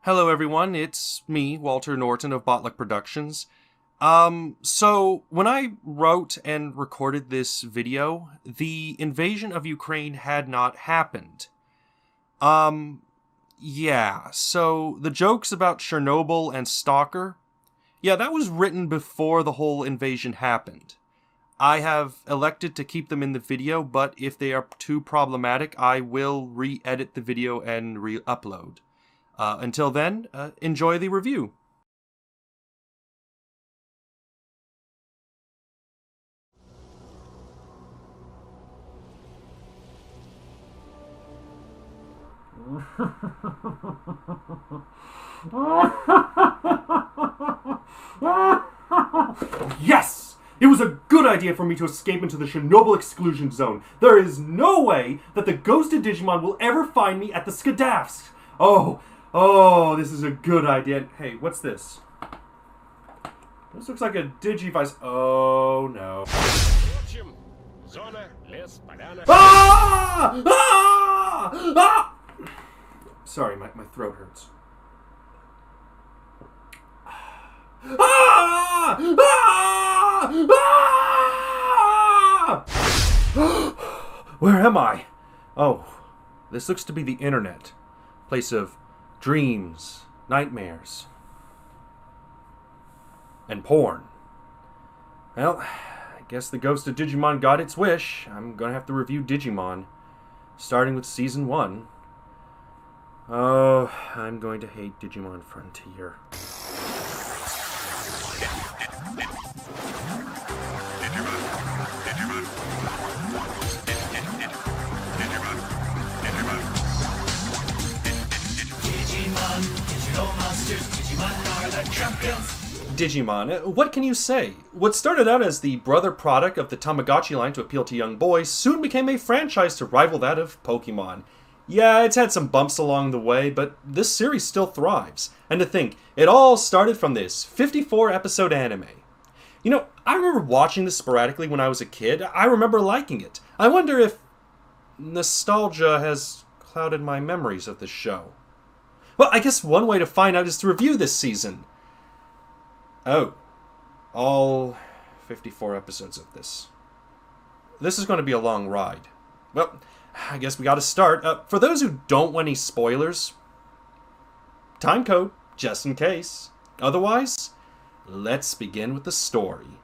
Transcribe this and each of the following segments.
Hello everyone, it's me, Walter Norton of Botluck Productions. So when I wrote and recorded this video, the invasion of Ukraine had not happened. Yeah, so the jokes about Chernobyl and Stalker, yeah, that was written before the whole invasion happened. I have elected to keep them in the video, but if they are too problematic, I will re-edit the video and re-upload. Until then, enjoy the review. Yes! It was a good idea for me to escape into the Chernobyl exclusion zone. There is no way that the ghosted Digimon will ever find me at the Skadafs. Oh, this is a good idea. Hey, what's this? This looks like a Digivice. Oh, no. Ah! Ah! Ah! Sorry, my throat hurts. Ah! Ah! Ah! Where am I? Oh, this looks to be the internet. Place of dreams, nightmares, and porn. Well, I guess the ghosted Digimon got its wish. I'm gonna have to review Digimon, starting with Season 1. Oh, I'm going to hate Digimon Frontier. Digimon, what can you say? What started out as the brother product of the Tamagotchi line to appeal to young boys soon became a franchise to rival that of Pokemon. Yeah, it's had some bumps along the way, but this series still thrives. And to think, it all started from this 54-episode anime. You know, I remember watching this sporadically when I was a kid. I remember liking it. I wonder if nostalgia has clouded my memories of this show. Well, I guess one way to find out is to review this season. Oh, all 54 episodes of this. This is going to be a long ride. Well, I guess we gotta start. For those who don't want any spoilers, time code, just in case. Otherwise, let's begin with the story.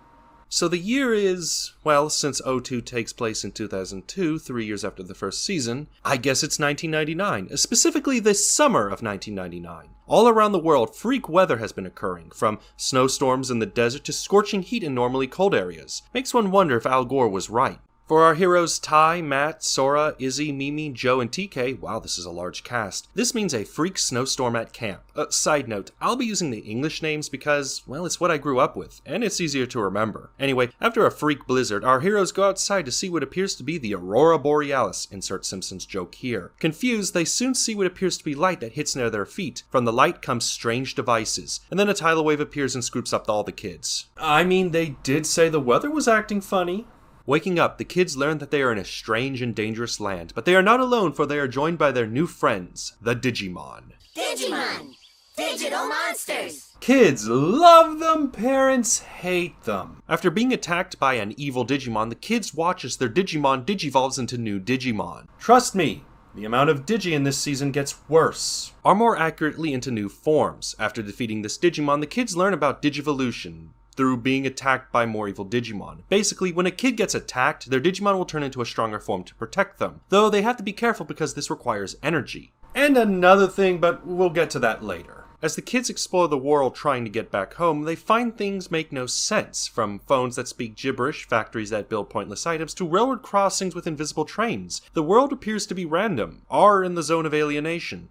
So the year is, well, since O2 takes place in 2002, 3 years after the first season, I guess it's 1999, specifically the summer of 1999. All around the world, freak weather has been occurring, from snowstorms in the desert to scorching heat in normally cold areas. Makes one wonder if Al Gore was right. For our heroes Tai, Matt, Sora, Izzy, Mimi, Joe, and TK, wow, this is a large cast, this means a freak snowstorm at camp. Side note, I'll be using the English names because, well, it's what I grew up with, and it's easier to remember. Anyway, after a freak blizzard, our heroes go outside to see what appears to be the Aurora Borealis, insert Simpsons joke here. Confused, they soon see what appears to be light that hits near their feet. From the light comes strange devices, and then a tidal wave appears and scoops up all the kids. I mean, they did say the weather was acting funny. Waking up, the kids learn that they are in a strange and dangerous land, but they are not alone, for they are joined by their new friends, the Digimon. Digimon! Digital monsters! Kids love them, parents hate them. After being attacked by an evil Digimon, the kids watch as their Digimon digivolves into new Digimon. Trust me, the amount of Digi in this season gets worse. Or more accurately, into new forms. After defeating this Digimon, the kids learn about Digivolution through being attacked by more evil Digimon. Basically, when a kid gets attacked, their Digimon will turn into a stronger form to protect them, though they have to be careful because this requires energy. And another thing, but we'll get to that later. As the kids explore the world trying to get back home, they find things make no sense, from phones that speak gibberish, factories that build pointless items, to railroad crossings with invisible trains. The world appears to be random, or in the zone of alienation.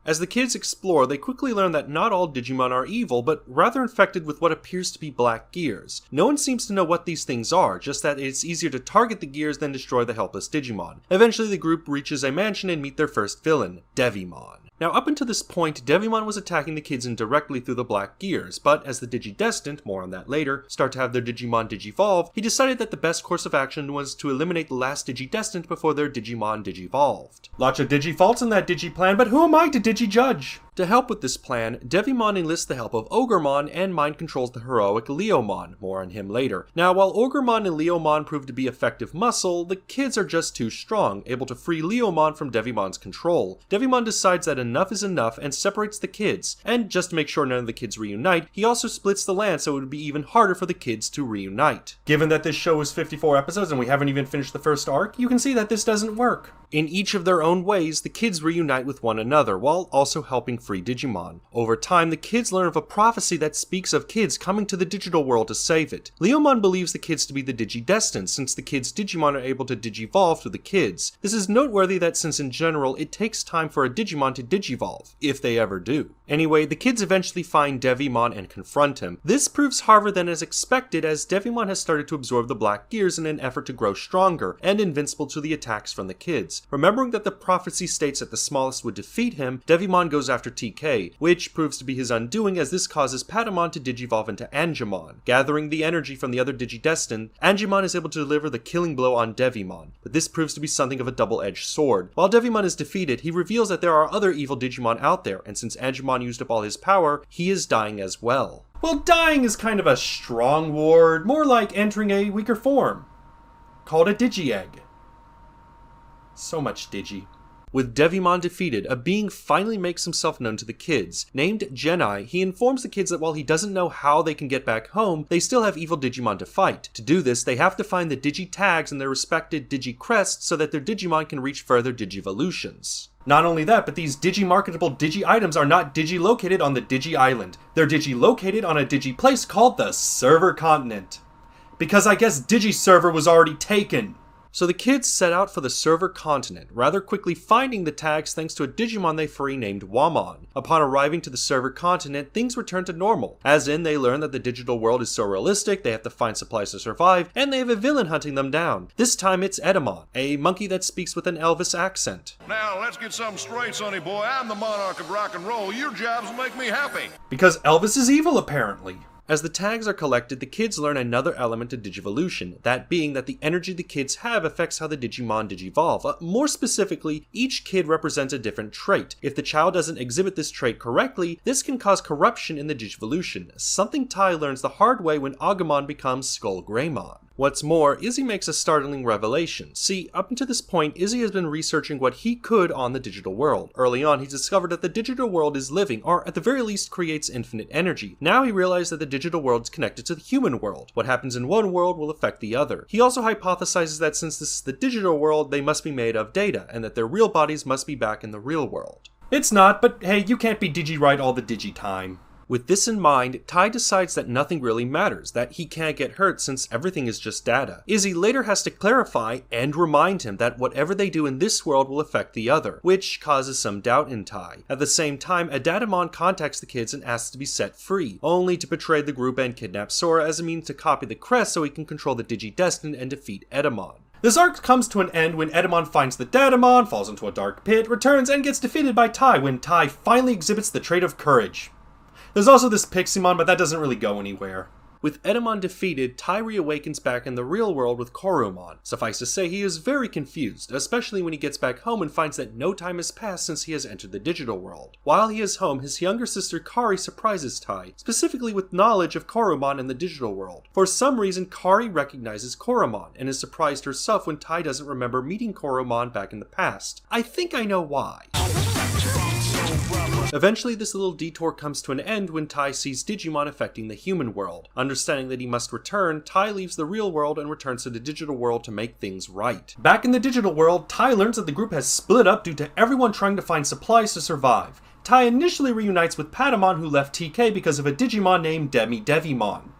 As the kids explore, they quickly learn that not all Digimon are evil, but rather infected with what appears to be black gears. No one seems to know what these things are, just that it's easier to target the gears than destroy the helpless Digimon. Eventually, the group reaches a mansion and meet their first villain, Devimon. Now, up until this point, Devimon was attacking the kids indirectly through the Black Gears, but as the Digidestined, more on that later, start to have their Digimon digivolve, he decided that the best course of action was to eliminate the last Digidestined before their Digimon digivolved. Lots of digifaults in that digiplan, but who am I to digijudge? To help with this plan, Devimon enlists the help of Ogremon and mind controls the heroic Leomon, more on him later. Now, while Ogremon and Leomon prove to be effective muscle, the kids are just too strong, able to free Leomon from Devimon's control. Devimon decides that enough is enough and separates the kids, and just to make sure none of the kids reunite, he also splits the land so it would be even harder for the kids to reunite. Given that this show is 54 episodes and we haven't even finished the first arc, you can see that this doesn't work. In each of their own ways, the kids reunite with one another, while also helping free Digimon. Over time, the kids learn of a prophecy that speaks of kids coming to the digital world to save it. Leomon believes the kids to be the Digidestined, since the kids' Digimon are able to digivolve through the kids. This is noteworthy that since in general, it takes time for a Digimon to digivolve, if they ever do. Anyway, the kids eventually find Devimon and confront him. This proves harder than is expected, as Devimon has started to absorb the Black Gears in an effort to grow stronger, and invincible to the attacks from the kids. Remembering that the prophecy states that the smallest would defeat him, Devimon goes after TK, which proves to be his undoing as this causes Patamon to digivolve into Angemon. Gathering the energy from the other Digidestined, Angemon is able to deliver the killing blow on Devimon, but this proves to be something of a double-edged sword. While Devimon is defeated, he reveals that there are other evil Digimon out there, and since Angemon used up all his power, he is dying as well. Well, dying is kind of a strong word, more like entering a weaker form. Called a Digi-Egg. So much Digi. With Devimon defeated, a being finally makes himself known to the kids. Named Genai, he informs the kids that while he doesn't know how they can get back home, they still have evil Digimon to fight. To do this, they have to find the Digi-Tags in their respected Digi-Crests so that their Digimon can reach further Digivolutions. Not only that, but these Digi-marketable Digi-items are not Digi-located on the Digi-Island. They're Digi-located on a Digi-place called the Server Continent. Because I guess Digi-Server was already taken. So the kids set out for the Server Continent, rather quickly finding the tags thanks to a Digimon they free named Wamon. Upon arriving to the Server Continent, things return to normal, as in they learn that the digital world is so realistic they have to find supplies to survive, and they have a villain hunting them down. This time it's Edamon, a monkey that speaks with an Elvis accent. Now let's get something straight, sonny boy. I'm the monarch of rock and roll. Your jobs make me happy. Because Elvis is evil, apparently. As the tags are collected, the kids learn another element of Digivolution, that being that the energy the kids have affects how the Digimon digivolve. More specifically, each kid represents a different trait. If the child doesn't exhibit this trait correctly, this can cause corruption in the Digivolution, something Tai learns the hard way when Agumon becomes Skull Greymon. What's more, Izzy makes a startling revelation. See, up until this point, Izzy has been researching what he could on the digital world. Early on, he discovered that the digital world is living, or at the very least creates infinite energy. Now he realized that the digital world is connected to the human world. What happens in one world will affect the other. He also hypothesizes that since this is the digital world, they must be made of data, and that their real bodies must be back in the real world. It's not, but hey, you can't be Digi-right all the Digi-time. With this in mind, Tai decides that nothing really matters, that he can't get hurt since everything is just data. Izzy later has to clarify and remind him that whatever they do in this world will affect the other, which causes some doubt in Tai. At the same time, Adatamon contacts the kids and asks to be set free, only to betray the group and kidnap Sora as a means to copy the Crest so he can control the Digidestined and defeat Edamon. This arc comes to an end when Edamon finds the Datamon, falls into a dark pit, returns, and gets defeated by Tai when Tai finally exhibits the trait of courage. There's also this Piximon, but that doesn't really go anywhere. With Edamon defeated, Tai reawakens back in the real world with Koromon. Suffice to say, he is very confused, especially when he gets back home and finds that no time has passed since he has entered the digital world. While he is home, his younger sister Kari surprises Tai, specifically with knowledge of Koromon in the digital world. For some reason, Kari recognizes Koromon, and is surprised herself when Tai doesn't remember meeting Koromon back in the past. I think I know why. Eventually, this little detour comes to an end when Tai sees Digimon affecting the human world. Understanding that he must return, Tai leaves the real world and returns to the digital world to make things right. Back in the digital world, Tai learns that the group has split up due to everyone trying to find supplies to survive. Tai initially reunites with Patamon, who left TK because of a Digimon named Devimon.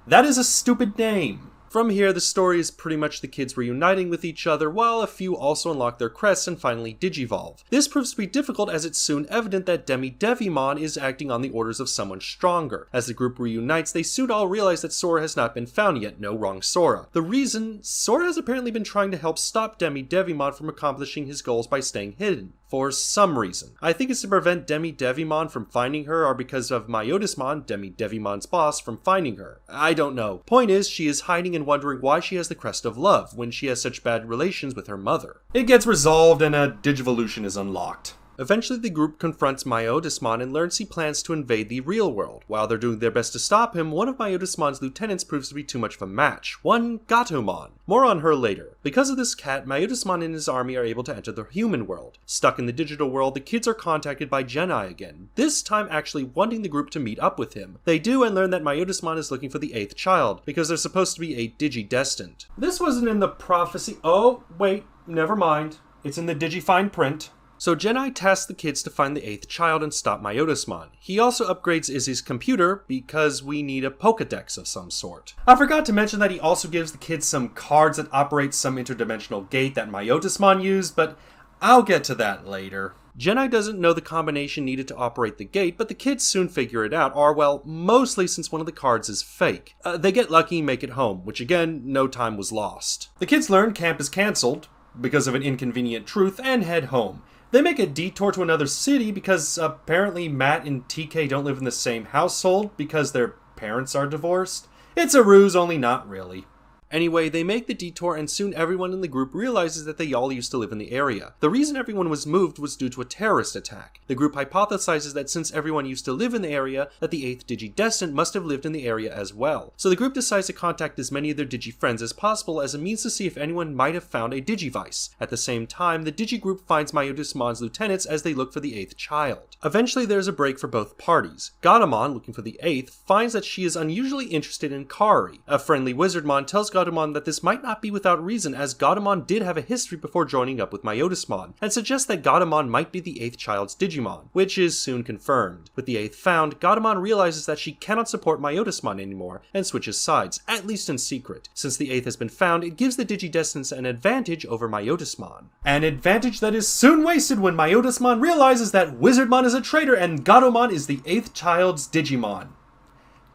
That is a stupid name. From here, the story is pretty much the kids reuniting with each other, while a few also unlock their crests and finally digivolve. This proves to be difficult as it's soon evident that Devimon is acting on the orders of someone stronger. As the group reunites, they soon all realize that Sora has not been found yet. No, wrong Sora. The reason? Sora has apparently been trying to help stop Devimon from accomplishing his goals by staying hidden. for some reason. I think it's to prevent Demi-Devimon from finding her, or because of Myotismon, Demi-Devimon's boss, from finding her. I don't know. Point is, she is hiding and wondering why she has the Crest of Love when she has such bad relations with her mother. It gets resolved and a Digivolution is unlocked. Eventually, the group confronts Myotismon and learns he plans to invade the real world. While they're doing their best to stop him, one of Myotismon's lieutenants proves to be too much of a match, one Gatomon. More on her later. Because of this cat, Myotismon and his army are able to enter the human world. Stuck in the digital world, the kids are contacted by Genai again, this time actually wanting the group to meet up with him. They do and learn that Myotismon is looking for the 8th child, because they're supposed to be a Digi-destined. This wasn't in the prophecy. Oh, wait, never mind. It's in the Digifine print. So Genai tasks the kids to find the 8th child and stop Myotismon. He also upgrades Izzy's computer because we need a Pokedex of some sort. I forgot to mention that he also gives the kids some cards that operate some interdimensional gate that Myotismon used, but I'll get to that later. Genai doesn't know the combination needed to operate the gate, but the kids soon figure it out, or well, mostly since one of the cards is fake. They get lucky and make it home, which again, no time was lost. The kids learn camp is cancelled because of an inconvenient truth and head home. They make a detour to another city because apparently Matt and TK don't live in the same household because their parents are divorced. It's a ruse, only not really. Anyway, they make the detour and soon everyone in the group realizes that they all used to live in the area. The reason everyone was moved was due to a terrorist attack. The group hypothesizes that since everyone used to live in the area, that the 8th Digi-destined must have lived in the area as well. So the group decides to contact as many of their Digi-friends as possible as a means to see if anyone might have found a Digivice. At the same time, the Digi-group finds Myotismon's lieutenants as they look for the 8th child. Eventually there's a break for both parties. Gatomon, looking for the 8th, finds that she is unusually interested in Kari. A friendly Wizardmon tells Gatomon that this might not be without reason, as Gatomon did have a history before joining up with Myotismon, and suggests that Gatomon might be the 8th child's Digimon, which is soon confirmed. With the 8th found, Gatomon realizes that she cannot support Myotismon anymore, and switches sides, at least in secret. Since the 8th has been found, it gives the Digi-destineds an advantage over Myotismon. An advantage that is soon wasted when Myotismon realizes that Wizardmon is a traitor and Gatomon is the 8th child's Digimon.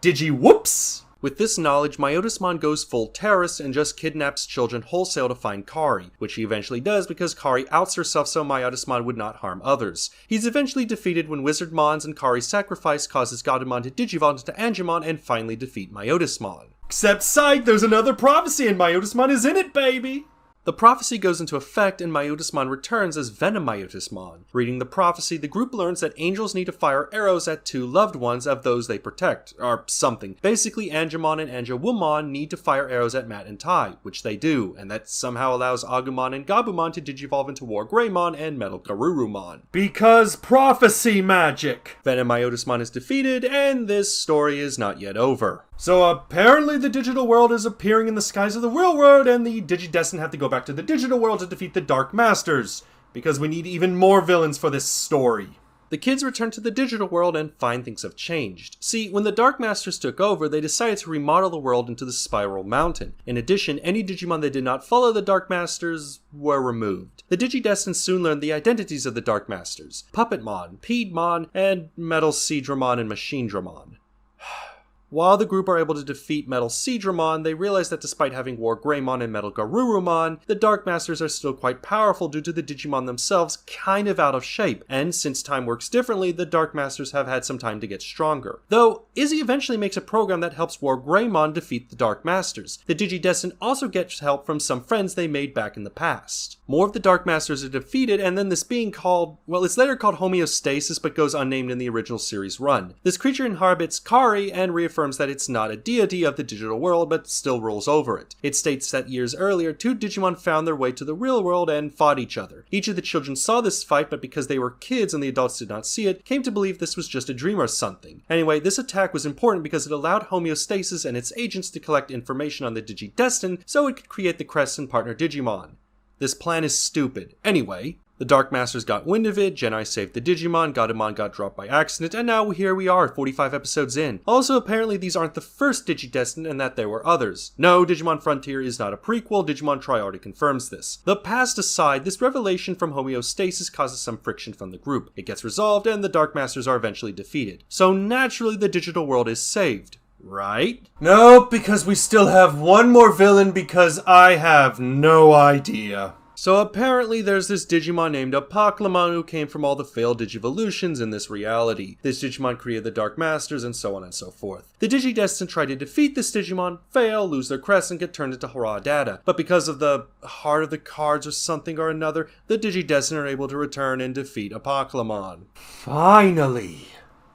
Digi-whoops! With this knowledge, Myotismon goes full terrorist and just kidnaps children wholesale to find Kari, which he eventually does because Kari outs herself so Myotismon would not harm others. He's eventually defeated when Wizardmon's and Kari's sacrifice causes Gatomon to digivolve into Angemon and finally defeat Myotismon. Except psych, there's another prophecy and Myotismon is in it, baby! The prophecy goes into effect and Myotismon returns as Venom Myotismon. Reading the prophecy, the group learns that angels need to fire arrows at 2 loved ones of those they protect, or something. Basically, Angemon and Angewomon need to fire arrows at Matt and Tai, which they do, and that somehow allows Agumon and Gabumon to digivolve into War Greymon and Metal Garurumon. Because prophecy magic! Venom Myotismon is defeated, and this story is not yet over. So apparently the digital world is appearing in the skies of the real world, and the Digi-destined have to go back to the digital world to defeat the Dark Masters, because we need even more villains for this story. The kids return to the digital world and find things have changed. See, when the Dark Masters took over, they decided to remodel the world into the Spiral Mountain. In addition, any Digimon that did not follow the Dark Masters were removed. The Digi-destined soon learned the identities of the Dark Masters: Puppetmon, Piedmon, and Metal Seadramon and Machine Dramon. While the group are able to defeat Metal Seadramon, they realize that despite having War Greymon and Metal Garurumon, the Dark Masters are still quite powerful due to the Digimon themselves kind of out of shape, and since time works differently, the Dark Masters have had some time to get stronger. Though, Izzy eventually makes a program that helps War Greymon defeat the Dark Masters. The Digi-destined also gets help from some friends they made back in the past. More of the Dark Masters are defeated, and then this being called, well, it's later called Homeostasis, but goes unnamed in the original series run. This creature inhabits Kari and reaffirms that it's not a deity of the digital world, but still rules over it. It states that years earlier, 2 Digimon found their way to the real world and fought each other. Each of the children saw this fight, but because they were kids and the adults did not see it, came to believe this was just a dream or something. Anyway, this attack was important because it allowed Homeostasis and its agents to collect information on the Digi-destined so it could create the Crests and partner Digimon. This plan is stupid. Anyway, the Dark Masters got wind of it, Genai saved the Digimon, Gatomon got dropped by accident, and now here we are, 45 episodes in. Also, apparently these aren't the first Digi-destined and that there were others. No, Digimon Frontier is not a prequel, Digimon Tri already confirms this. The past aside, this revelation from Homeostasis causes some friction from the group. It gets resolved and the Dark Masters are eventually defeated. So naturally the digital world is saved. Right? Nope, because we still have one more villain because I have no idea. So apparently there's this Digimon named Apocalypse who came from all the failed Digivolutions in this reality. This Digimon created the Dark Masters and so on and so forth. The Digidestined try to defeat this Digimon, fail, lose their Crests, and get turned into raw data. But because of the heart of the cards or something or another, the Digidestined are able to return and defeat Apocalypse. Finally!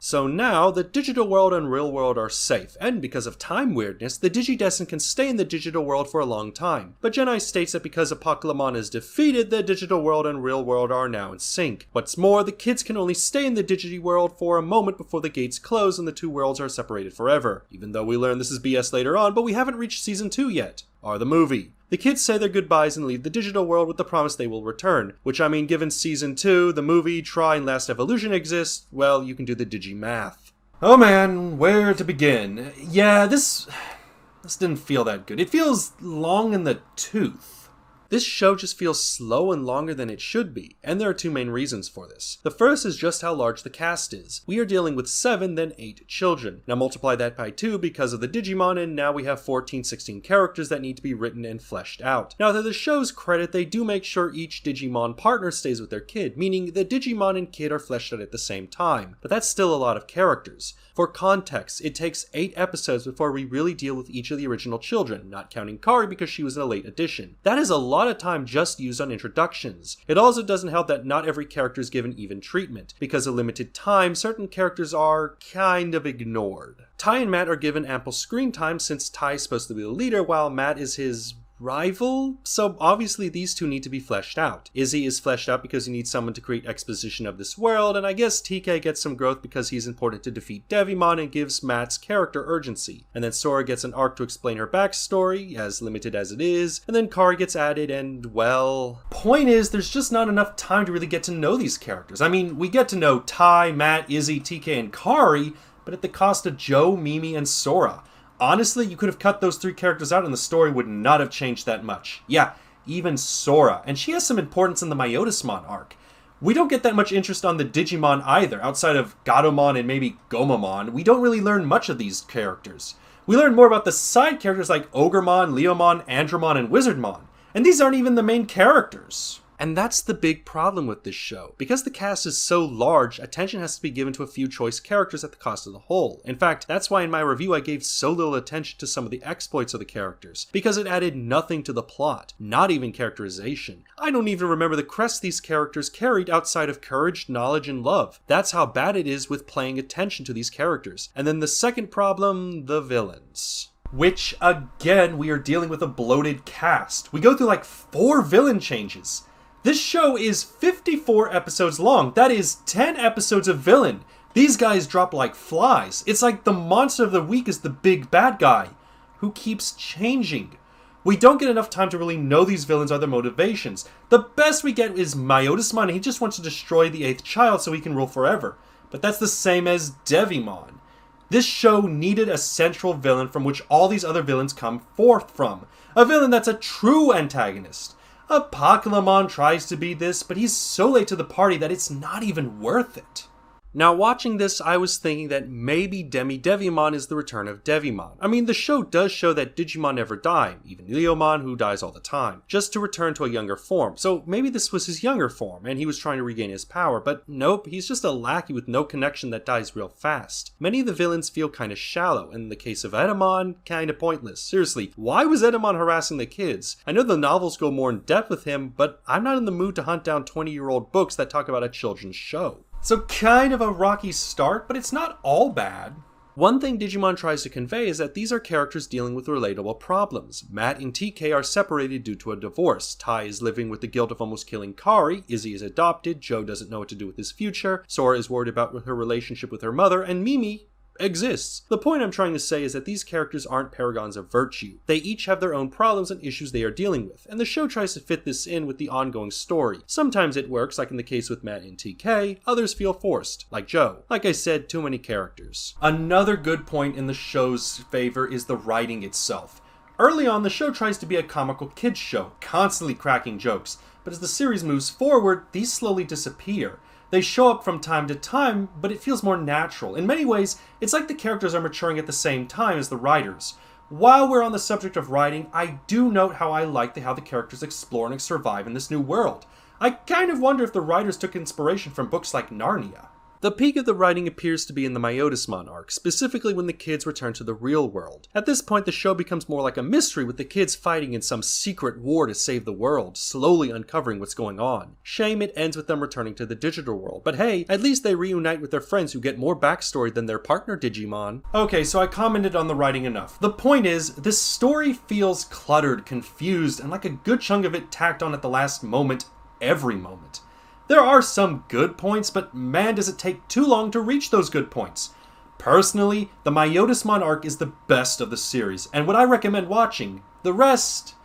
So now, the digital world and real world are safe, and because of time weirdness, the Digidestined can stay in the digital world for a long time. But Genai states that because Apocalypse is defeated, the digital world and real world are now in sync. What's more, the kids can only stay in the digi world for a moment before the gates close and the two worlds are separated forever. Even though we learn this is BS later on, but we haven't reached Season 2 yet. Or the movie. The kids say their goodbyes and leave the digital world with the promise they will return. Which, I mean, given Season 2, the movie, Try, and Last Evolution exist, well, you can do the Digimath. Oh man, where to begin? Yeah, this didn't feel that good. It feels long in the tooth. This show just feels slow and longer than it should be, and there are two main reasons for this. The first is just how large the cast is. We are dealing with 7, then 8 children. Now multiply that by 2 because of the Digimon, and now we have 14, 16 characters that need to be written and fleshed out. Now to the show's credit, they do make sure each Digimon partner stays with their kid, meaning the Digimon and kid are fleshed out at the same time. But that's still a lot of characters. For context, it takes 8 episodes before we really deal with each of the original children, not counting Kari because she was in a late addition. That is a lot of time just used on introductions. It also doesn't help that not every character is given even treatment. Because of limited time, certain characters are kind of ignored. Tai and Matt are given ample screen time since Tai is supposed to be the leader while Matt is his rival? So obviously these two need to be fleshed out. Izzy is fleshed out because he needs someone to create exposition of this world, and I guess TK gets some growth because he's important to defeat Devimon and gives Matt's character urgency. And then Sora gets an arc to explain her backstory, as limited as it is, and then Kari gets added and, well... Point is, there's just not enough time to really get to know these characters. I mean, we get to know Tai, Matt, Izzy, TK, and Kari, but at the cost of Joe, Mimi, and Sora. Honestly, you could have cut those 3 characters out and the story would not have changed that much. Yeah, even Sora. And she has some importance in the Myotismon arc. We don't get that much interest on the Digimon either. Outside of Gatomon and maybe Gomamon, we don't really learn much of these characters. We learn more about the side characters like Ogremon, Leomon, Andromon, and Wizardmon. And these aren't even the main characters. And that's the big problem with this show. Because the cast is so large, attention has to be given to a few choice characters at the cost of the whole. In fact, that's why in my review I gave so little attention to some of the exploits of the characters, because it added nothing to the plot, not even characterization. I don't even remember the crest these characters carried outside of courage, knowledge, and love. That's how bad it is with paying attention to these characters. And then the second problem, the villains. Which, again, we are dealing with a bloated cast. We go through like 4 villain changes. This show is 54 episodes long. That is 10 episodes of villain. These guys drop like flies. It's like the monster of the week is the big bad guy, who keeps changing. We don't get enough time to really know these villains or their motivations. The best we get is Myotismon, and he just wants to destroy the 8th child so he can rule forever. But that's the same as Devimon. This show needed a central villain from which all these other villains come forth from. A villain that's a true antagonist. Apocalypse tries to be this, but he's so late to the party that it's not even worth it. Now watching this, I was thinking that maybe Devimon is the return of Devimon. I mean, the show does show that Digimon never die, even Leomon, who dies all the time, just to return to a younger form. So maybe this was his younger form, and he was trying to regain his power, but nope, he's just a lackey with no connection that dies real fast. Many of the villains feel kinda shallow, and in the case of Edamon, kinda pointless. Seriously, why was Edamon harassing the kids? I know the novels go more in depth with him, but I'm not in the mood to hunt down 20-year-old books that talk about a children's show. So kind of a rocky start, but it's not all bad. One thing Digimon tries to convey is that these are characters dealing with relatable problems. Matt and TK are separated due to a divorce. Tai is living with the guilt of almost killing Kari, Izzy is adopted, Joe doesn't know what to do with his future, Sora is worried about her relationship with her mother, and Mimi exists. The point I'm trying to say is that these characters aren't paragons of virtue. They each have their own problems and issues they are dealing with, and the show tries to fit this in with the ongoing story. Sometimes it works, like in the case with Matt and TK, others feel forced, like Joe. Like I said, too many characters. Another good point in the show's favor is the writing itself. Early on, the show tries to be a comical kids show, constantly cracking jokes, but as the series moves forward, these slowly disappear. They show up from time to time, but it feels more natural. In many ways, it's like the characters are maturing at the same time as the writers. While we're on the subject of writing, I do note how I like how the characters explore and survive in this new world. I kind of wonder if the writers took inspiration from books like Narnia. The peak of the writing appears to be in the Myotismon arc, specifically when the kids return to the real world. At this point, the show becomes more like a mystery, with the kids fighting in some secret war to save the world, slowly uncovering what's going on. Shame it ends with them returning to the digital world, but hey, at least they reunite with their friends who get more backstory than their partner Digimon. Okay, so I commented on the writing enough. The point is, this story feels cluttered, confused, and like a good chunk of it tacked on at the last moment, every moment. There are some good points, but man does it take too long to reach those good points. Personally, the Myotismon arc is the best of the series, and what I recommend watching. The rest,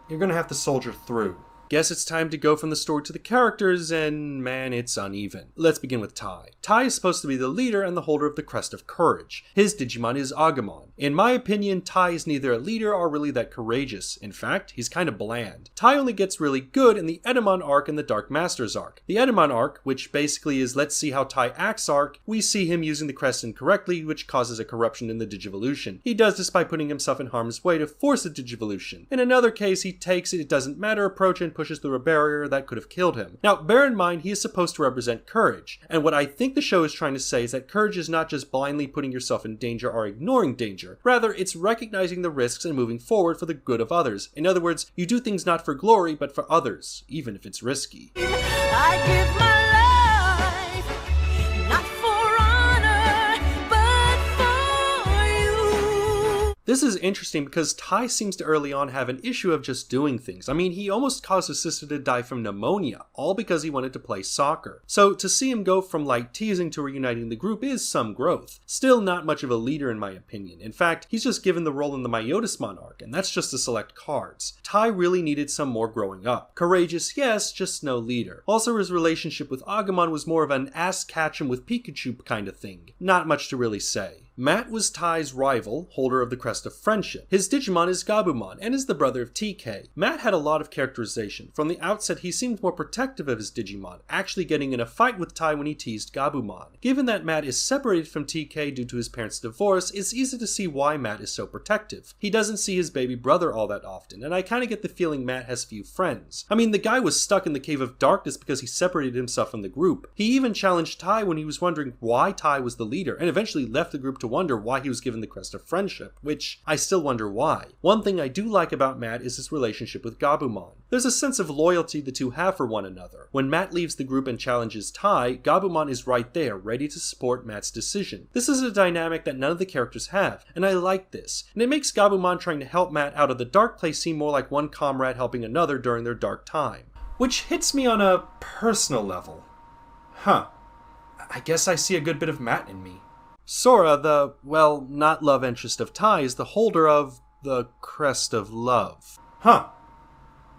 you're gonna have to soldier through. Guess it's time to go from the story to the characters, and man, it's uneven. Let's begin with Tai. Tai is supposed to be the leader and the holder of the Crest of Courage. His Digimon is Agumon. In my opinion, Tai is neither a leader or really that courageous. In fact, he's kind of bland. Tai only gets really good in the Edamon arc and the Dark Masters arc. The Edamon arc, which basically is let's see how Tai acts arc, we see him using the Crest incorrectly, which causes a corruption in the Digivolution. He does this by putting himself in harm's way to force a Digivolution. In another case, he takes it doesn't matter approach and pushes through a barrier that could have killed him. Now, bear in mind, he is supposed to represent courage, and what I think the show is trying to say is that courage is not just blindly putting yourself in danger or ignoring danger. Rather, it's recognizing the risks and moving forward for the good of others. In other words, you do things not for glory, but for others, even if it's risky. I give my life, not for honor, but for you. This is interesting because Tai seems to early on have an issue of just doing things. I mean, he almost caused his sister to die from pneumonia, all because he wanted to play soccer. So to see him go from light teasing to reuniting the group is some growth. Still not much of a leader in my opinion. In fact, he's just given the role in the Myotismon arc, and that's just to select cards. Tai really needed some more growing up. Courageous, yes, just no leader. Also, his relationship with Agumon was more of an ass-catch-him-with-Pikachu kind of thing. Not much to really say. Matt was Tai's rival, holder of the Crest of Friendship. His Digimon is Gabumon, and is the brother of TK. Matt had a lot of characterization. From the outset, he seemed more protective of his Digimon, actually getting in a fight with Tai when he teased Gabumon. Given that Matt is separated from TK due to his parents' divorce, it's easy to see why Matt is so protective. He doesn't see his baby brother all that often, and I kinda get the feeling Matt has few friends. I mean, the guy was stuck in the Cave of Darkness because he separated himself from the group. He even challenged Tai when he was wondering why Tai was the leader, and eventually left the group to wonder why he was given the Crest of Friendship, which I still wonder why. One thing I do like about Matt is his relationship with Gabumon. There's a sense of loyalty the two have for one another. When Matt leaves the group and challenges Tai, Gabumon is right there, ready to support Matt's decision. This is a dynamic that none of the characters have, and I like this. And it makes Gabumon trying to help Matt out of the dark place seem more like one comrade helping another during their dark time. Which hits me on a personal level. I guess I see a good bit of Matt in me. Sora, the, well, not love interest of Tai, is the holder of the Crest of Love.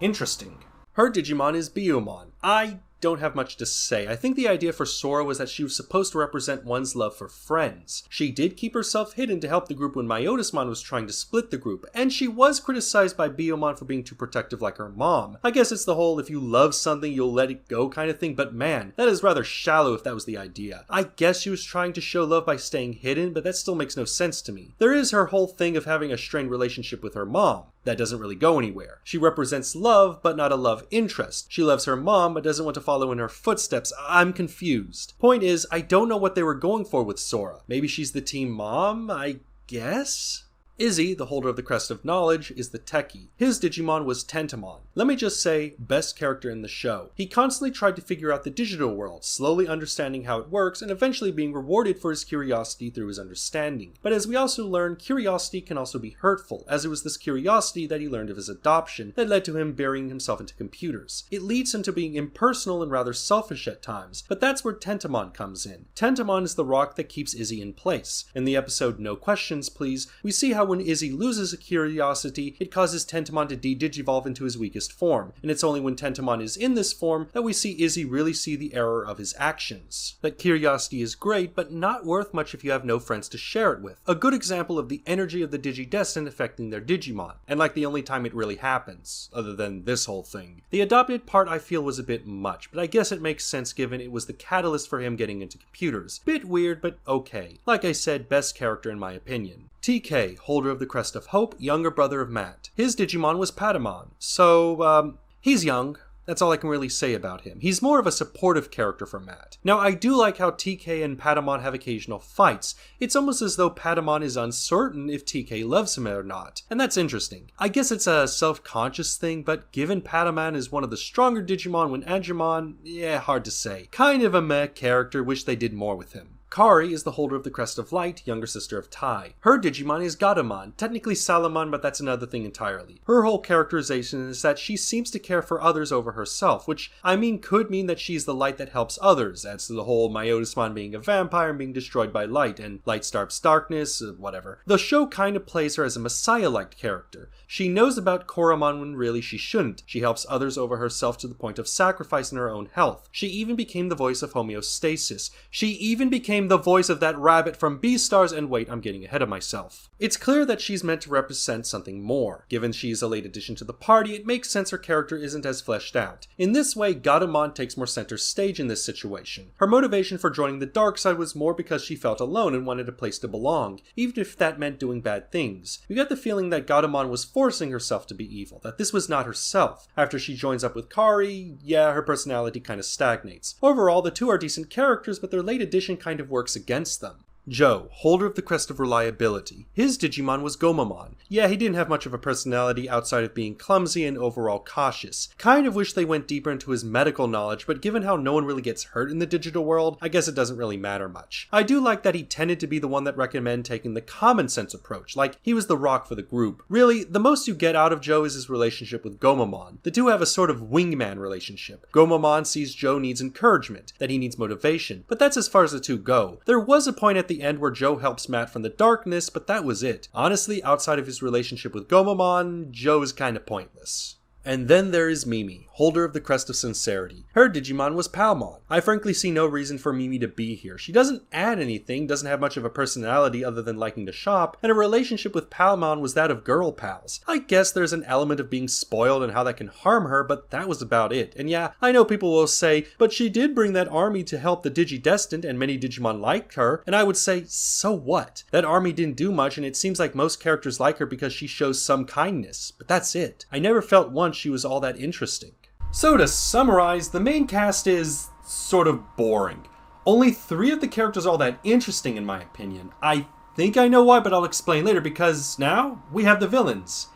Interesting. Her Digimon is Biyomon. I don't have much to say. I think the idea for Sora was that she was supposed to represent one's love for friends. She did keep herself hidden to help the group when Myotismon was trying to split the group, and she was criticized by Biyomon for being too protective like her mom. I guess it's the whole if you love something you'll let it go kind of thing, but man, that is rather shallow if that was the idea. I guess she was trying to show love by staying hidden, but that still makes no sense to me. There is her whole thing of having a strained relationship with her mom. That doesn't really go anywhere. She represents love, but not a love interest. She loves her mom, but doesn't want to follow in her footsteps. I'm confused. Point is, I don't know what they were going for with Sora. Maybe she's the team mom, I guess? Izzy, the holder of the Crest of Knowledge, is the techie. His Digimon was Tentamon. Let me just say, best character in the show. He constantly tried to figure out the digital world, slowly understanding how it works, and eventually being rewarded for his curiosity through his understanding. But as we also learn, curiosity can also be hurtful, as it was this curiosity that he learned of his adoption that led to him burying himself into computers. It leads him to being impersonal and rather selfish at times, but that's where Tentamon comes in. Tentamon is the rock that keeps Izzy in place. In the episode No Questions, Please, we see how when Izzy loses a curiosity, it causes Tentamon to de-digivolve into his weakest form, and it's only when Tentamon is in this form that we see Izzy really see the error of his actions. That curiosity is great, but not worth much if you have no friends to share it with. A good example of the energy of the Digidestined affecting their Digimon, and like the only time it really happens, other than this whole thing. The adopted part I feel was a bit much, but I guess it makes sense given it was the catalyst for him getting into computers. Bit weird, but okay. Like I said, best character in my opinion. TK, holder of the Crest of Hope, younger brother of Matt. His Digimon was Patamon, so, he's young. That's all I can really say about him. He's more of a supportive character for Matt. Now, I do like how TK and Patamon have occasional fights. It's almost as though Patamon is uncertain if TK loves him or not, and that's interesting. I guess it's a self-conscious thing, but given Patamon is one of the stronger Digimon when Agumon, yeah, hard to say. Kind of a meh character, wish they did more with him. Kari is the holder of the Crest of Light, younger sister of Tai. Her Digimon is Gatomon, technically Salamon, but that's another thing entirely. Her whole characterization is that she seems to care for others over herself, which, I mean, could mean that she's the light that helps others, adds to the whole Myotismon being a vampire and being destroyed by light, and light starves darkness, whatever. The show kinda plays her as a messiah-like character. She knows about Koromon when really she shouldn't. She helps others over herself to the point of sacrificing her own health. She even became the voice of homeostasis. She even became the voice of that rabbit from Beastars, and wait, I'm getting ahead of myself. It's clear that she's meant to represent something more. Given she's a late addition to the party, it makes sense her character isn't as fleshed out. In this way, Gatomon takes more center stage in this situation. Her motivation for joining the dark side was more because she felt alone and wanted a place to belong, even if that meant doing bad things. You get the feeling that Gatomon was forcing herself to be evil, that this was not herself. After she joins up with Kari, yeah, her personality kinda stagnates. Overall, the two are decent characters, but their late addition kind of works against them. Joe, holder of the Crest of Reliability. His Digimon was Gomamon. Yeah, he didn't have much of a personality outside of being clumsy and overall cautious. Kind of wish they went deeper into his medical knowledge, but given how no one really gets hurt in the digital world, I guess it doesn't really matter much. I do like that he tended to be the one that recommended taking the common sense approach, like he was the rock for the group. Really, the most you get out of Joe is his relationship with Gomamon. The two have a sort of wingman relationship. Gomamon sees Joe needs encouragement, that he needs motivation, but that's as far as the two go. There was a point at the end where Joe helps Matt from the darkness, but that was it. Honestly, outside of his relationship with Gomamon, Joe is kinda pointless. And then there is Mimi, holder of the Crest of Sincerity. Her Digimon was Palmon. I frankly see no reason for Mimi to be here. She doesn't add anything, doesn't have much of a personality other than liking to shop, and her relationship with Palmon was that of girl pals. I guess there's an element of being spoiled and how that can harm her, but that was about it. And yeah, I know people will say, but she did bring that army to help the Digidestined and many Digimon liked her, and I would say, so what? That army didn't do much, and it seems like most characters like her because she shows some kindness, but that's it. I never felt once she was all that interesting. So to summarize, the main cast is sort of boring. Only 3 of the characters are all that interesting in my opinion. I think I know why, but I'll explain later because now we have the villains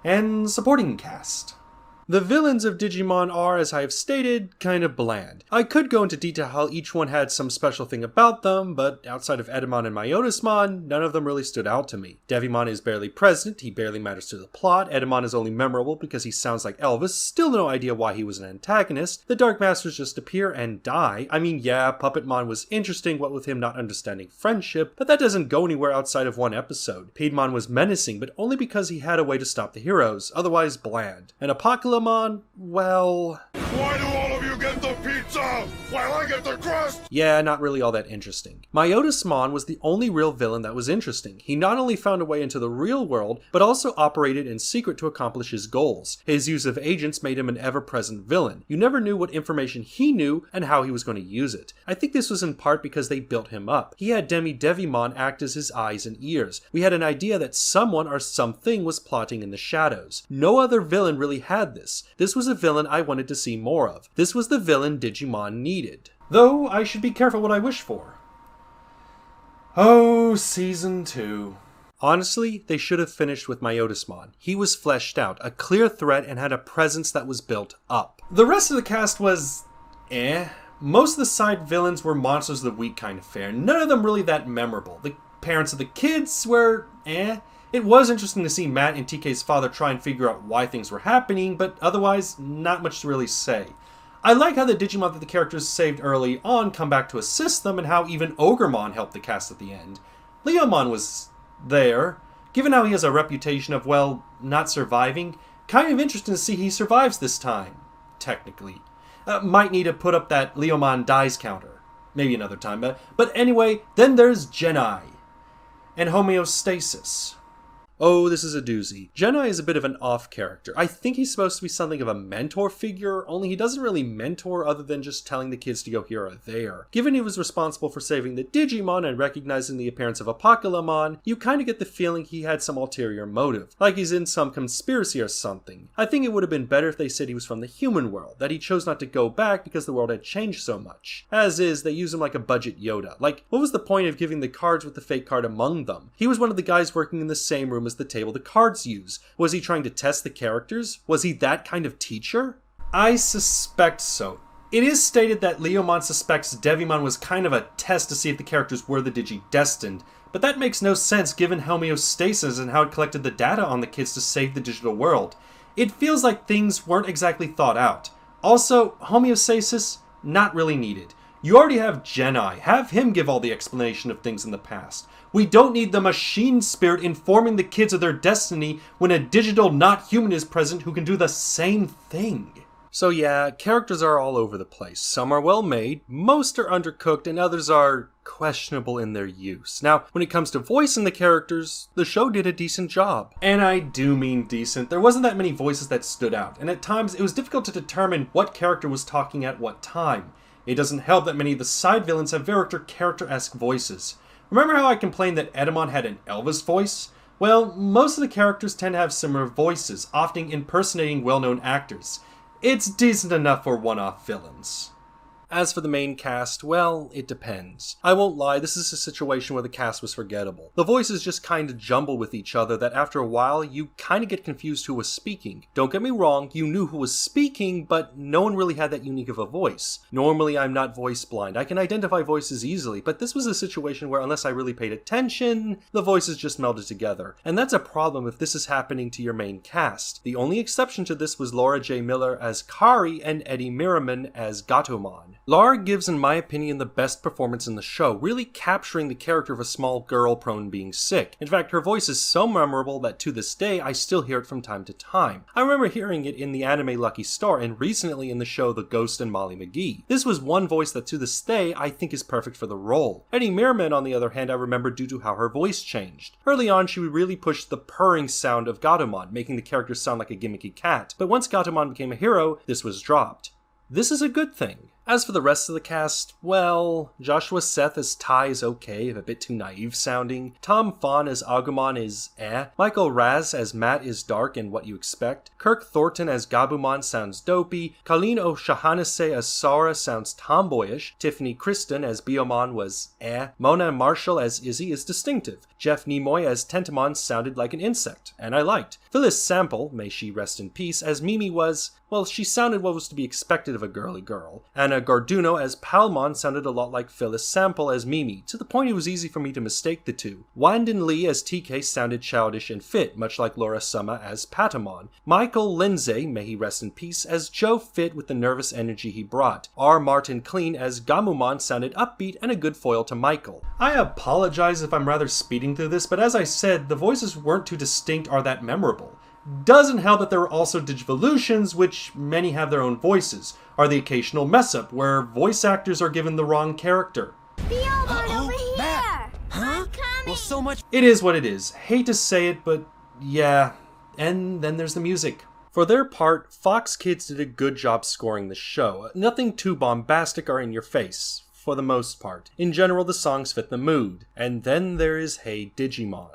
and supporting cast. The villains of Digimon are, as I have stated, kind of bland. I could go into detail how each one had some special thing about them, but outside of Edamon and Myotismon, none of them really stood out to me. Devimon is barely present, he barely matters to the plot, Edamon is only memorable because he sounds like Elvis, still no idea why he was an antagonist, the Dark Masters just appear and die. I mean, yeah, Puppetmon was interesting, what with him not understanding friendship, but that doesn't go anywhere outside of one episode. Piedmon was menacing, but only because he had a way to stop the heroes, otherwise bland. And Apocalypse, well... Why do all of you get the pizza while I get the crust? Yeah, not really all that interesting. Myotismon was the only real villain that was interesting. He not only found a way into the real world, but also operated in secret to accomplish his goals. His use of agents made him an ever-present villain. You never knew what information he knew and how he was going to use it. I think this was in part because they built him up. He had Devimon act as his eyes and ears. We had an idea that someone or something was plotting in the shadows. No other villain really had this. This was a villain I wanted to see more of. This was the villain Digimon needed. Though, I should be careful what I wish for. Oh, Season 2. Honestly, they should have finished with Myotismon. He was fleshed out, a clear threat, and had a presence that was built up. The rest of the cast was... Most of the side villains were Monsters of the Week kind of fare. None of them really that memorable. The parents of the kids were... It was interesting to see Matt and TK's father try and figure out why things were happening, but otherwise, not much to really say. I like how the Digimon that the characters saved early on come back to assist them, and how even Ogremon helped the cast at the end. Leomon was there. Given how he has a reputation of, well, not surviving, kind of interesting to see he survives this time, technically. Might need to put up that Leomon dies counter. Maybe another time, but anyway, then there's Genai and homeostasis. Oh, this is a doozy. Genai is a bit of an off character. I think he's supposed to be something of a mentor figure, only he doesn't really mentor other than just telling the kids to go here or there. Given he was responsible for saving the Digimon and recognizing the appearance of Apocalypse, you kinda get the feeling he had some ulterior motive, like he's in some conspiracy or something. I think it would have been better if they said he was from the human world, that he chose not to go back because the world had changed so much. As is, they use him like a budget Yoda. Like, what was the point of giving the cards with the fake card among them? He was one of the guys working in the same room as the table the cards use. Was he trying to test the characters? Was he that kind of teacher? I suspect so. It is stated that Leomon suspects Devimon was kind of a test to see if the characters were the Digi-destined, but that makes no sense given homeostasis and how it collected the data on the kids to save the digital world. It feels like things weren't exactly thought out. Also, homeostasis, not really needed. You already have Genai, have him give all the explanation of things in the past. We don't need the machine spirit informing the kids of their destiny when a digital not human is present who can do the same thing. So yeah, characters are all over the place. Some are well made, most are undercooked, and others are questionable in their use. Now, when it comes to voicing the characters, the show did a decent job. And I do mean decent. There wasn't that many voices that stood out, and at times it was difficult to determine what character was talking at what time. It doesn't help that many of the side villains have character-esque voices. Remember how I complained that Edamon had an Elvis voice? Well, most of the characters tend to have similar voices, often impersonating well-known actors. It's decent enough for one-off villains. As for the main cast, well, it depends. I won't lie, this is a situation where the cast was forgettable. The voices just kinda jumble with each other that after a while, you kinda get confused who was speaking. Don't get me wrong, you knew who was speaking, but no one really had that unique of a voice. Normally, I'm not voice blind. I can identify voices easily, but this was a situation where unless I really paid attention, the voices just melded together. And that's a problem if this is happening to your main cast. The only exception to this was Laura J. Miller as Kari and Eddie Merriman as Gatomon. Laura gives, in my opinion, the best performance in the show, really capturing the character of a small girl prone to being sick. In fact, her voice is so memorable that to this day, I still hear it from time to time. I remember hearing it in the anime Lucky Star and recently in the show The Ghost and Molly McGee. This was one voice that to this day, I think is perfect for the role. Eddie Merriman, on the other hand, I remember due to how her voice changed. Early on, she would really push the purring sound of Gatomon, making the character sound like a gimmicky cat. But once Gatomon became a hero, this was dropped. This is a good thing. As for the rest of the cast, well, Joshua Seth as Tai is okay, a bit too naive sounding. Tom Fawn as Agumon is Michael Raz as Matt is dark and what you expect. Kirk Thornton as Gabumon sounds dopey. Colleen O'Shaughnessy as Sora sounds tomboyish. Tiffany Kristen as Biomon was Mona Marshall as Izzy is distinctive. Jeff Nimoy as Tentamon sounded like an insect, and I liked. Phyllis Sample, may she rest in peace, as Mimi was, well, she sounded what was to be expected of a girly girl. Anna Garduno as Palmon sounded a lot like Phyllis Sample as Mimi, to the point it was easy for me to mistake the two. Wandon Lee as TK sounded childish and fit, much like Laura Summer as Patamon. Michael Lindsay, may he rest in peace, as Joe fit with the nervous energy he brought. R. Martin Clean as Gamumon sounded upbeat and a good foil to Michael. I apologize if I'm rather speeding through this, but as I said, the voices weren't too distinct or that memorable. Doesn't help that there were also Digivolutions, which many have their own voices, or the occasional mess-up, where voice actors are given the wrong character. Beelzebub over here! Matt. Huh? I'm coming! Well, so much. It is what it is. Hate to say it, but yeah. And then there's the music. For their part, Fox Kids did a good job scoring the show. Nothing too bombastic or in your face, for the most part. In general, the songs fit the mood. And then there is Hey Digimon.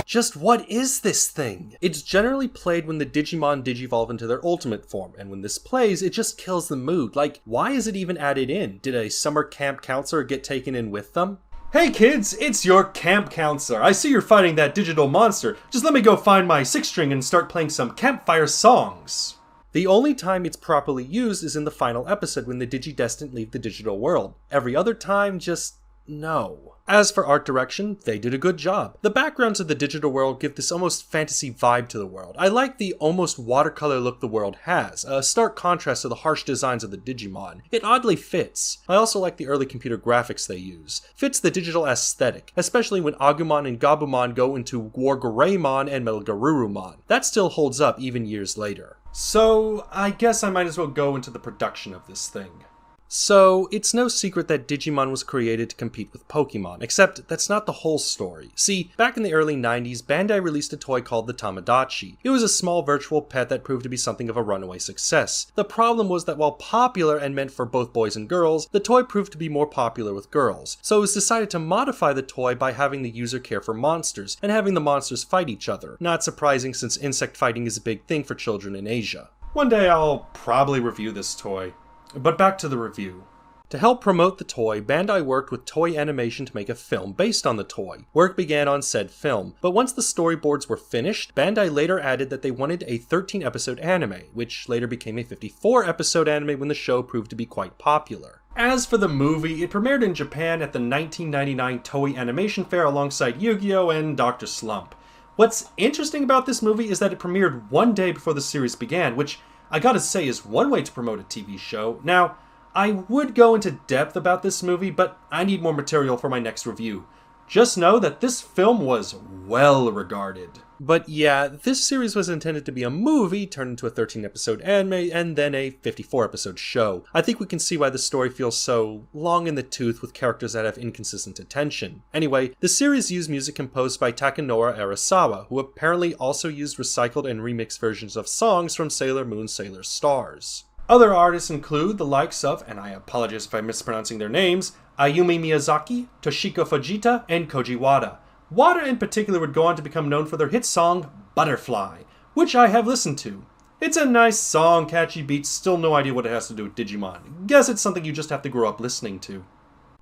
Just what is this thing? It's generally played when the Digimon digivolve into their ultimate form, and when this plays, it just kills the mood. Like, why is it even added in? Did a summer camp counselor get taken in with them? Hey kids, it's your camp counselor. I see you're fighting that digital monster. Just let me go find my 6-string and start playing some campfire songs. The only time it's properly used is in the final episode when the Digidestined leave the digital world. Every other time, just no. As for art direction, they did a good job. The backgrounds of the digital world give this almost fantasy vibe to the world. I like the almost watercolor look the world has, a stark contrast to the harsh designs of the Digimon. It oddly fits. I also like the early computer graphics they use. Fits the digital aesthetic, especially when Agumon and Gabumon go into Wargreymon and Metalgarurumon. That still holds up even years later. So, I guess I might as well go into the production of this thing. So, it's no secret that Digimon was created to compete with Pokemon, except that's not the whole story. See, back in the early 90s, Bandai released a toy called the Tamagotchi. It was a small virtual pet that proved to be something of a runaway success. The problem was that while popular and meant for both boys and girls, the toy proved to be more popular with girls. So it was decided to modify the toy by having the user care for monsters, and having the monsters fight each other. Not surprising since insect fighting is a big thing for children in Asia. One day I'll probably review this toy. But back to the review. To help promote the toy, Bandai worked with Toei Animation to make a film based on the toy. Work began on said film, but once the storyboards were finished, Bandai later added that they wanted a 13-episode anime, which later became a 54-episode anime when the show proved to be quite popular. As for the movie, it premiered in Japan at the 1999 Toei Animation Fair alongside Yu-Gi-Oh! And Dr. Slump. What's interesting about this movie is that it premiered one day before the series began, which I gotta say is one way to promote a TV show. Now, I would go into depth about this movie, but I need more material for my next review. Just know that this film was well regarded. But yeah, this series was intended to be a movie turned into a 13-episode anime and then a 54-episode show. I think we can see why the story feels so long in the tooth with characters that have inconsistent attention. Anyway, the series used music composed by Takanori Arasawa, who apparently also used recycled and remixed versions of songs from Sailor Moon, Sailor Stars. Other artists include the likes of, and I apologize if I'm mispronouncing their names, Ayumi Miyazaki, Toshiko Fujita, and Koji Wada. Wada in particular would go on to become known for their hit song, Butterfly, which I have listened to. It's a nice song, catchy beats, still no idea what it has to do with Digimon. Guess it's something you just have to grow up listening to.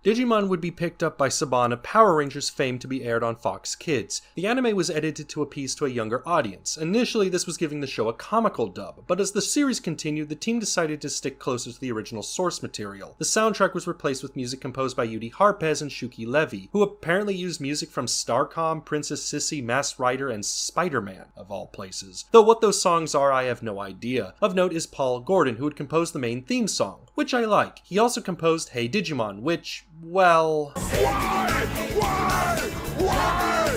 Digimon would be picked up by Saban of Power Rangers fame to be aired on Fox Kids. The anime was edited to appease to a younger audience. Initially, this was giving the show a comical dub, but as the series continued, the team decided to stick closer to the original source material. The soundtrack was replaced with music composed by Yudi Harpez and Shuki Levy, who apparently used music from Starcom, Princess Sissy, Masked Rider, and Spider-Man, of all places. Though what those songs are, I have no idea. Of note is Paul Gordon, who had composed the main theme song, which I like. He also composed Hey Digimon, which, well... Why?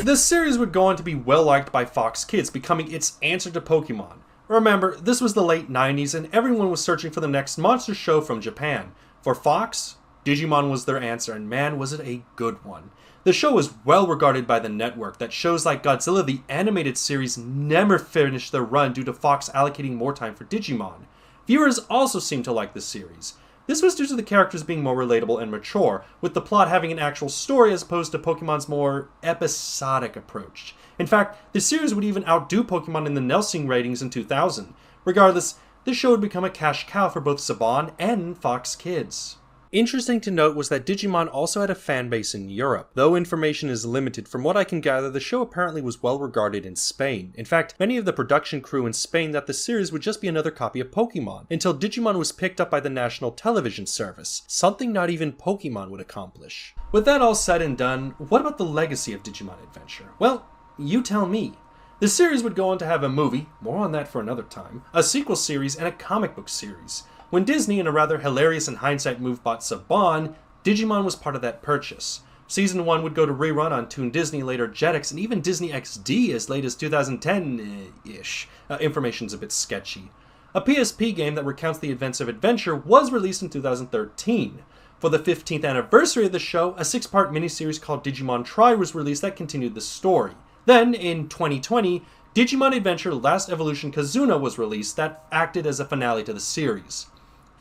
This series would go on to be well liked by Fox Kids, becoming its answer to Pokemon. Remember, this was the late 90s and everyone was searching for the next monster show from Japan. For Fox, Digimon was their answer, and man was it a good one. The show was well regarded by the network that shows like Godzilla the animated series never finished their run due to Fox allocating more time for Digimon. Viewers also seemed to like the series. This was due to the characters being more relatable and mature, with the plot having an actual story as opposed to Pokemon's more episodic approach. In fact, the series would even outdo Pokemon in the Nelsing ratings in 2000. Regardless, this show would become a cash cow for both Saban and Fox Kids. Interesting to note was that Digimon also had a fan base in Europe. Though information is limited, from what I can gather, the show apparently was well regarded in Spain. In fact, many of the production crew in Spain thought the series would just be another copy of Pokemon, until Digimon was picked up by the national television service, something not even Pokemon would accomplish. With that all said and done, what about the legacy of Digimon Adventure? Well, you tell me. The series would go on to have a movie, more on that for another time, a sequel series, and a comic book series. When Disney, in a rather hilarious and hindsight move, bought Saban, Digimon was part of that purchase. Season 1 would go to rerun on Toon Disney, later Jetix, and even Disney XD as late as 2010-ish. Information's a bit sketchy. A PSP game that recounts the events of Adventure was released in 2013. For the 15th anniversary of the show, a 6-part miniseries called Digimon Tri was released that continued the story. Then, in 2020, Digimon Adventure Last Evolution Kazuna was released that acted as a finale to the series.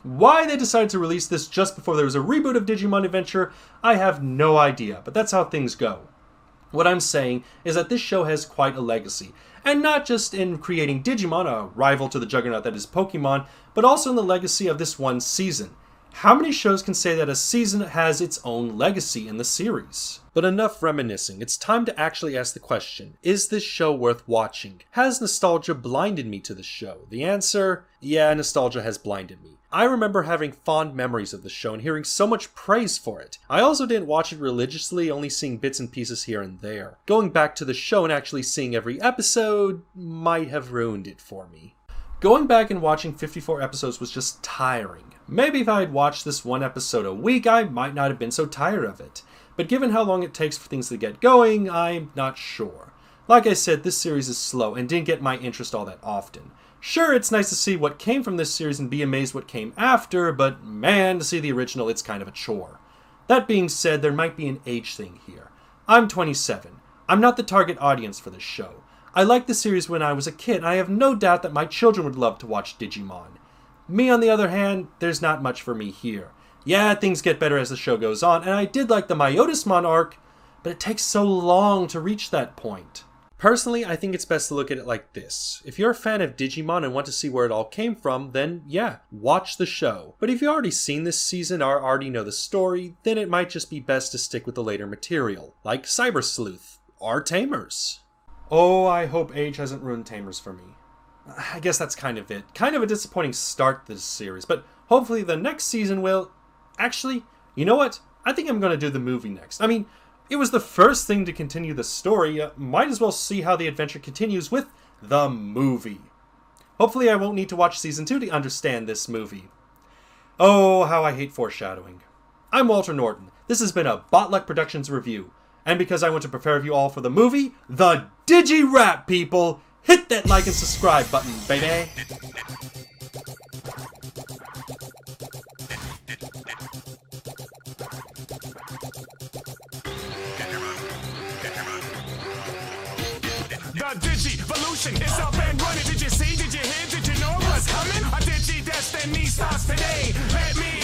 Why they decided to release this just before there was a reboot of Digimon Adventure, I have no idea, but that's how things go. What I'm saying is that this show has quite a legacy, and not just in creating Digimon, a rival to the juggernaut that is Pokemon, but also in the legacy of this one season. How many shows can say that a season has its own legacy in the series? But enough reminiscing, it's time to actually ask the question, is this show worth watching? Has nostalgia blinded me to the show? The answer, yeah, nostalgia has blinded me. I remember having fond memories of the show and hearing so much praise for it. I also didn't watch it religiously, only seeing bits and pieces here and there. Going back to the show and actually seeing every episode might have ruined it for me. Going back and watching 54 episodes was just tiring. Maybe if I had watched this one episode a week, I might not have been so tired of it. But given how long it takes for things to get going, I'm not sure. Like I said, this series is slow and didn't get my interest all that often. Sure, it's nice to see what came from this series and be amazed what came after, but man, to see the original, it's kind of a chore. That being said, there might be an age thing here. I'm 27. I'm not the target audience for this show. I liked the series when I was a kid, and I have no doubt that my children would love to watch Digimon. Me, on the other hand, there's not much for me here. Yeah, things get better as the show goes on, and I did like the Myotismon arc, but it takes so long to reach that point. Personally, I think it's best to look at it like this. If you're a fan of Digimon and want to see where it all came from, then yeah, watch the show. But if you've already seen this season or already know the story, then it might just be best to stick with the later material, like Cyber Sleuth or Tamers. Oh, I hope age hasn't ruined Tamers for me. I guess that's kind of it. Kind of a disappointing start to this series, but hopefully the next season will... Actually, you know what? I think I'm going to do the movie next. I mean, it was the first thing to continue the story. Might as well see how the adventure continues with the movie. Hopefully I won't need to watch season 2 to understand this movie. Oh, how I hate foreshadowing. I'm Walter Norton. This has been a Botluck Productions review. And because I want to prepare you all for the movie, the Digi-Rap, people! Hit that like and subscribe button, baby! The Digi-Volution is up and running. Did you see? Did you hear? Did you know what's coming? A Digi-Destiny starts today. Let me